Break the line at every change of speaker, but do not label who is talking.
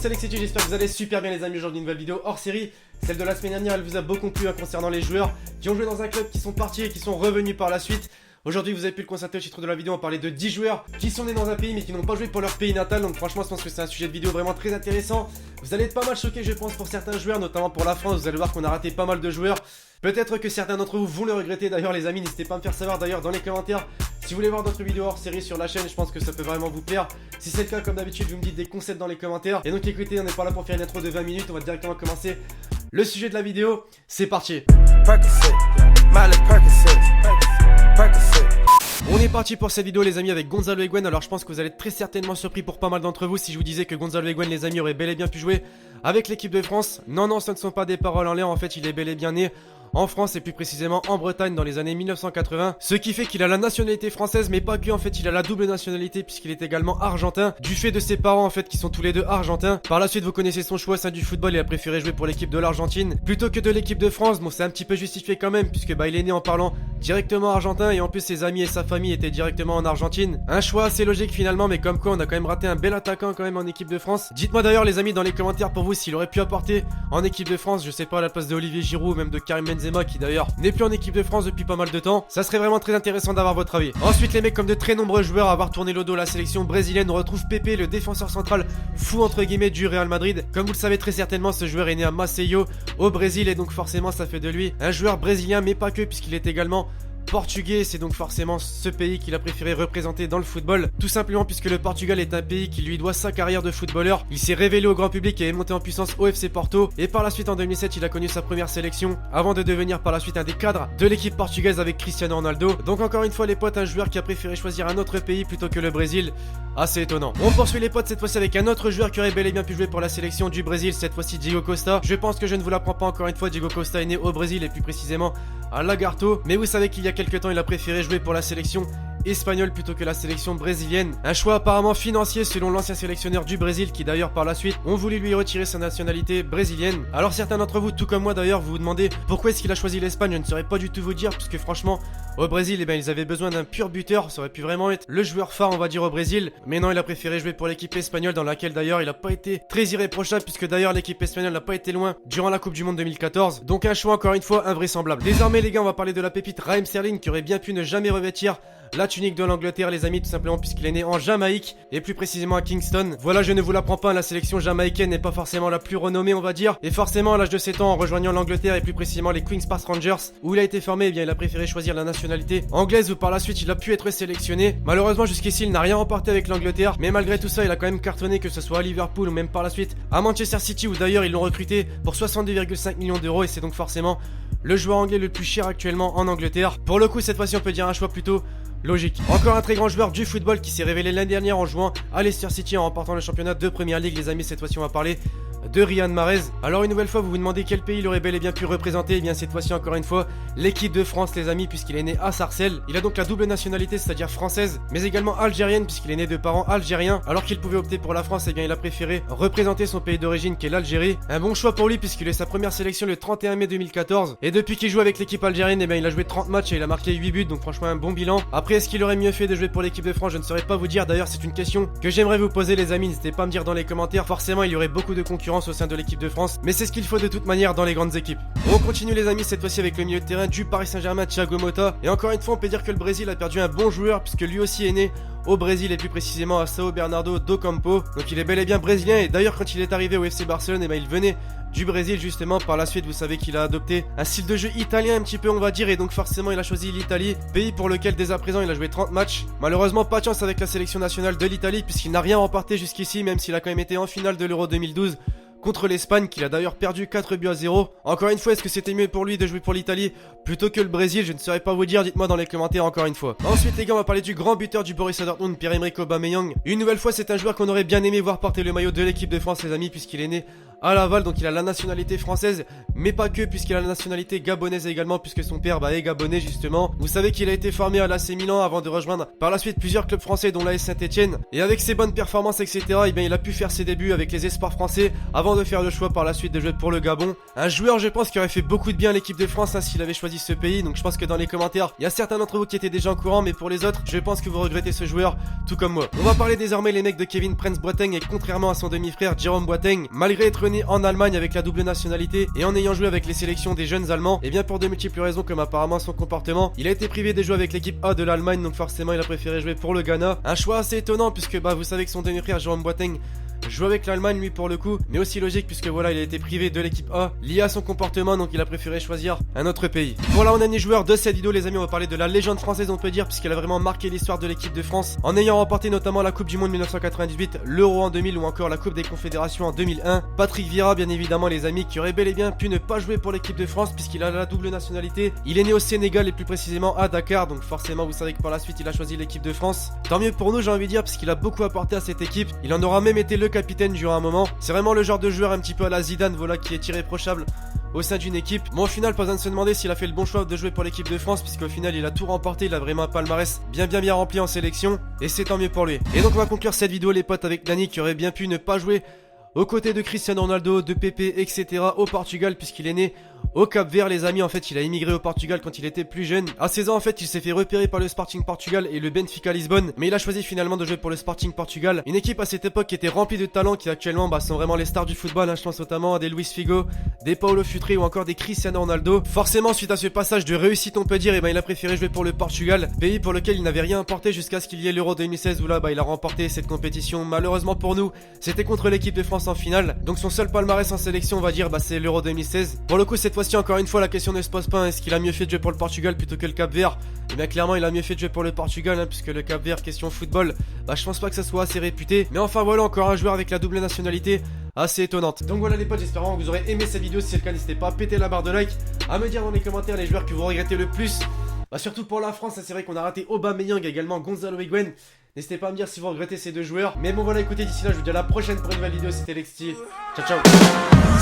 monde, c'est Alexis, j'espère que vous allez super bien les amis. Aujourd'hui une nouvelle vidéo hors série. Celle de la semaine dernière, elle vous a beaucoup plu concernant les joueurs qui ont joué dans un club, qui sont partis et qui sont revenus par la suite. Aujourd'hui vous avez pu le constater au titre de la vidéo, on parlait de 10 joueurs qui sont nés dans un pays mais qui n'ont pas joué pour leur pays natal. Donc franchement je pense que c'est un sujet de vidéo vraiment très intéressant. Vous allez être pas mal choqués je pense pour certains joueurs, notamment pour la France. Vous allez voir qu'on a raté pas mal de joueurs. Peut-être que certains d'entre vous vont le regretter d'ailleurs les amis. N'hésitez pas à me faire savoir d'ailleurs dans les commentaires si vous voulez voir d'autres vidéos hors série sur la chaîne. Je pense que ça peut vraiment vous plaire. Si c'est le cas, comme d'habitude, vous me dites des concepts dans les commentaires. Et donc écoutez, on n'est pas là pour faire une intro de 20 minutes. On va directement commencer le sujet de la vidéo. C'est parti. On est parti pour cette vidéo les amis avec Gonzalo Higuaín. Alors je pense que vous allez être très certainement surpris pour pas mal d'entre vous si je vous disais que Gonzalo Higuaín les amis aurait bel et bien pu jouer avec l'équipe de France. Non, ce ne sont pas des paroles en l'air, en fait il est bel et bien né en France et plus précisément en Bretagne dans les années 1980. Ce qui fait qu'il a la nationalité française mais pas que, en fait il a la double nationalité puisqu'il est également argentin. Du fait de ses parents en fait qui sont tous les deux argentins. Par la suite vous connaissez son choix au sein du football, il a préféré jouer pour l'équipe de l'Argentine plutôt que de l'équipe de France. Bon c'est un petit peu justifié quand même puisque il est né en parlant directement argentin et en plus ses amis et sa famille étaient directement en Argentine. Un choix assez logique finalement, mais comme quoi on a quand même raté un bel attaquant quand même en équipe de France. Dites-moi d'ailleurs les amis dans les commentaires pour vous s'il aurait pu apporter en équipe de France, je sais pas, à la place de Olivier Giroud ou même de Karim Benzema qui d'ailleurs n'est plus en équipe de France depuis pas mal de temps. Ça serait vraiment très intéressant d'avoir votre avis. Ensuite les mecs, comme de très nombreux joueurs à avoir tourné le dos à la sélection brésilienne, on retrouve Pepe, le défenseur central fou entre guillemets du Real Madrid. Comme vous le savez très certainement, ce joueur est né à Maceió au Brésil et donc forcément ça fait de lui un joueur brésilien mais pas que, puisqu'il est également portugais. C'est donc forcément ce pays qu'il a préféré représenter dans le football, tout simplement puisque le Portugal est un pays qui lui doit sa carrière de footballeur. Il s'est révélé au grand public et est monté en puissance au FC Porto, et par la suite en 2007 il a connu sa première sélection avant de devenir par la suite un des cadres de l'équipe portugaise avec Cristiano Ronaldo. Donc encore une fois les potes, un joueur qui a préféré choisir un autre pays plutôt que le Brésil, assez étonnant. On poursuit les potes cette fois-ci avec un autre joueur qui aurait bel et bien pu jouer pour la sélection du Brésil, cette fois-ci Diego Costa. Je pense que je ne vous l'apprends pas encore une fois, Diego Costa est né au Brésil et plus précisément à Lagarto, mais vous savez qu'il y a quelques temps il a préféré jouer pour la sélection espagnole plutôt que la sélection brésilienne. Un choix apparemment financier selon l'ancien sélectionneur du Brésil qui d'ailleurs par la suite ont voulu lui retirer sa nationalité brésilienne. Alors certains d'entre vous, tout comme moi d'ailleurs, vous vous demandez pourquoi est-ce qu'il a choisi l'Espagne. Je ne saurais pas du tout vous dire puisque franchement au Brésil ils avaient besoin d'un pur buteur. Ça aurait pu vraiment être le joueur phare on va dire au Brésil, mais non il a préféré jouer pour l'équipe espagnole dans laquelle d'ailleurs il a pas été très irréprochable puisque d'ailleurs l'équipe espagnole n'a pas été loin durant la Coupe du Monde 2014. Donc un choix encore une fois invraisemblable. Désormais les gars, on va parler de la pépite Raheem Sterling qui aurait bien pu ne jamais revêtir la tunique de l'Angleterre les amis, tout simplement puisqu'il est né en Jamaïque et plus précisément à Kingston. Voilà, je ne vous l'apprends pas, la sélection jamaïcaine n'est pas forcément la plus renommée on va dire, et forcément à l'âge de 7 ans en rejoignant l'Angleterre et plus précisément les Queen's Park Rangers où il a été formé, il a préféré choisir la nationalité anglaise où par la suite il a pu être sélectionné. Malheureusement jusqu'ici il n'a rien remporté avec l'Angleterre, mais malgré tout ça il a quand même cartonné, que ce soit à Liverpool ou même par la suite à Manchester City où d'ailleurs ils l'ont recruté pour 62,5 millions d'euros et c'est donc forcément le joueur anglais le plus cher actuellement en Angleterre. Pour le coup cette fois-ci on peut dire un choix plutôt logique. Encore un très grand joueur du football qui s'est révélé l'année dernière en jouant à Leicester City en remportant le championnat de Premier League les amis. Cette fois-ci on va parler de Riyad Mahrez. Alors une nouvelle fois vous vous demandez quel pays il aurait bel et bien pu représenter. Et bien cette fois-ci encore une fois l'équipe de France les amis, puisqu'il est né à Sarcelles. Il a donc la double nationalité, c'est-à-dire française mais également algérienne puisqu'il est né de parents algériens. Alors qu'il pouvait opter pour la France, et bien il a préféré représenter son pays d'origine qui est l'Algérie. Un bon choix pour lui puisqu'il a eu sa première sélection le 31 mai 2014 et depuis qu'il joue avec l'équipe algérienne, et bien il a joué 30 matchs et il a marqué 8 buts, donc franchement un bon bilan. Après est-ce qu'il aurait mieux fait de jouer pour l'équipe de France, je ne saurais pas vous dire. D'ailleurs c'est une question que j'aimerais vous poser les amis, n'hésitez pas à me dire dans les commentaires. Forcément il y aurait beaucoup de concurrence au sein de l'équipe de France, mais c'est ce qu'il faut de toute manière dans les grandes équipes. On continue les amis cette fois-ci avec le milieu de terrain du Paris Saint-Germain, Thiago Motta. Et encore une fois on peut dire que le Brésil a perdu un bon joueur puisque lui aussi est né au Brésil et plus précisément à São Bernardo do Campo. Donc il est bel et bien brésilien et d'ailleurs quand il est arrivé au FC Barcelone, il venait du Brésil justement. Par la suite vous savez qu'il a adopté un style de jeu italien un petit peu on va dire, et donc forcément il a choisi l'Italie, pays pour lequel dès à présent il a joué 30 matchs. Malheureusement pas de chance avec la sélection nationale de l'Italie puisqu'il n'a rien remporté jusqu'ici, même s'il a quand même été en finale de l'Euro 2012 contre l'Espagne qu'il a d'ailleurs perdu 4 buts à 0. Encore une fois, est-ce que c'était mieux pour lui de jouer pour l'Italie plutôt que le Brésil? Je ne saurais pas vous dire, dites-moi dans les commentaires encore une fois. Ensuite les gars, on va parler du grand buteur du Borussia Dortmund, Pierre-Emerick Aubameyang. Une nouvelle fois c'est un joueur qu'on aurait bien aimé voir porter le maillot de l'équipe de France les amis, puisqu'il est né à Laval, donc il a la nationalité française, mais pas que, puisqu'il a la nationalité gabonaise également, puisque son père est gabonais justement. Vous savez qu'il a été formé à l'AC Milan avant de rejoindre par la suite plusieurs clubs français dont l'AS Saint-Etienne, et avec ses bonnes performances etc, et bien il a pu faire ses débuts avec les espoirs français avant de faire le choix par la suite de jouer pour le Gabon. Un joueur je pense qui aurait fait beaucoup de bien à l'équipe de France s'il avait choisi ce pays, donc je pense que dans les commentaires il y a certains d'entre vous qui étaient déjà au courant, mais pour les autres je pense que vous regrettez ce joueur tout comme moi. On va parler désormais les mecs de Kevin Prince Boateng, et contrairement à son demi-frère Jérôme Boateng, malgré être né en Allemagne avec la double nationalité et en ayant joué avec les sélections des jeunes allemands, et bien pour de multiples raisons comme apparemment son comportement, il a été privé de jouer avec l'équipe A de l'Allemagne, donc forcément il a préféré jouer pour le Ghana. Un choix assez étonnant puisque vous savez que son demi-frère Jérôme Boateng joue avec l'Allemagne lui pour le coup, mais aussi logique puisque voilà il a été privé de l'équipe A lié à son comportement, donc il a préféré choisir un autre pays. Voilà, on a les joueurs de cette vidéo les amis, on va parler de la légende française on peut dire, puisqu'elle a vraiment marqué l'histoire de l'équipe de France en ayant remporté notamment la Coupe du Monde 1998, l'Euro en 2000 ou encore la Coupe des Confédérations en 2001. Patrick Vieira bien évidemment les amis, qui aurait bel et bien pu ne pas jouer pour l'équipe de France puisqu'il a la double nationalité. Il est né au Sénégal et plus précisément à Dakar, donc forcément vous savez que par la suite il a choisi l'équipe de France. Tant mieux pour nous j'ai envie de dire, puisqu'il a beaucoup apporté à cette équipe, il en aura même été le capitaine durant un moment. C'est vraiment le genre de joueur un petit peu à la Zidane, voilà, qui est irréprochable au sein d'une équipe. Bon, au final, pas besoin de se demander s'il a fait le bon choix de jouer pour l'équipe de France, puisqu'au final, il a tout remporté, il a vraiment un palmarès bien rempli en sélection, et c'est tant mieux pour lui. Et donc, on va conclure cette vidéo, les potes, avec Nani, qui aurait bien pu ne pas jouer aux côtés de Cristiano Ronaldo, de Pepe, etc. au Portugal, puisqu'il est né au Cap-Vert les amis. En fait il a immigré au Portugal quand il était plus jeune. À 16 ans en fait il s'est fait repérer par le Sporting Portugal et le Benfica Lisbonne, mais il a choisi finalement de jouer pour le Sporting Portugal, une équipe à cette époque qui était remplie de talents, qui actuellement sont vraiment les stars du football, hein. Je pense notamment à des Luis Figo, des Paulo Futre ou encore des Cristiano Ronaldo. Forcément suite à ce passage de réussite on peut dire, il a préféré jouer pour le Portugal, pays pour lequel il n'avait rien apporté jusqu'à ce qu'il y ait l'Euro 2016 où là il a remporté cette compétition. Malheureusement pour nous c'était contre l'équipe de France en finale, donc son seul palmarès en sélection on va dire c'est l'Euro 2016. Pour le coup cette fois-ci encore une fois la question ne se pose pas, est-ce qu'il a mieux fait de jouer pour le Portugal plutôt que le Cap-Vert? Et bien clairement il a mieux fait de jouer pour le Portugal, hein, puisque le Cap-Vert, question football, je pense pas que ça soit assez réputé. Mais enfin voilà, encore un joueur avec la double nationalité assez étonnante. Donc voilà les potes, j'espère vraiment que vous aurez aimé cette vidéo. Si c'est le cas, n'hésitez pas à péter la barre de like, à me dire dans les commentaires les joueurs que vous regrettez le plus. Surtout pour la France, c'est vrai qu'on a raté Aubameyang, également Gonzalo Higuain. N'hésitez pas à me dire si vous regrettez ces deux joueurs. Mais bon voilà, écoutez, d'ici là je vous dis à la prochaine pour une nouvelle vidéo. C'était Lexty, ciao ciao.